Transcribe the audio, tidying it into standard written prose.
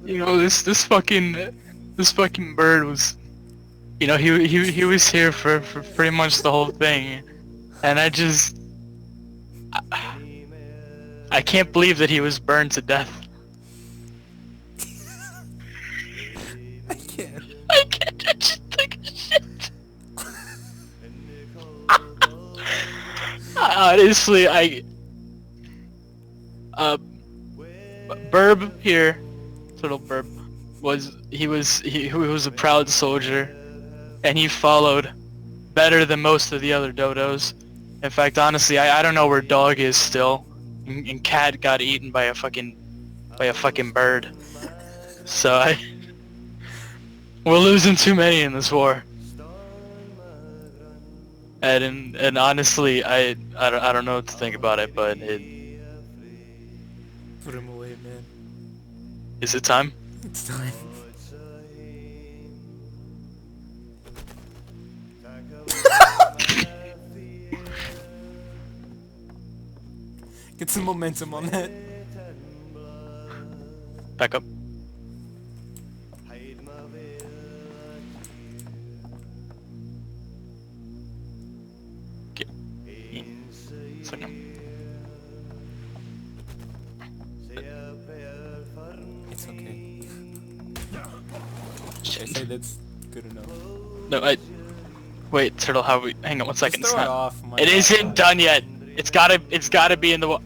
You know, this fucking bird was, you know, he was here for pretty much the whole thing, and I can't believe that he was burned to death. I can't. I just think of shit. Honestly, Birb here, little Birb, he was a proud soldier, and he followed better than most of the other dodos. In fact, honestly, I don't know where Dog is still, and Cat got eaten by a fucking bird. So we're losing too many in this war. And honestly, I don't know what to think about it, but Put him away, man. is it time? It's time. Get some momentum on that. Back up. Okay. Second. It's okay. I Shit. say that's good enough. No, wait, Turtle. Hang on one second. Just It's throw it not. off. It isn't done yet. It's gotta be in the.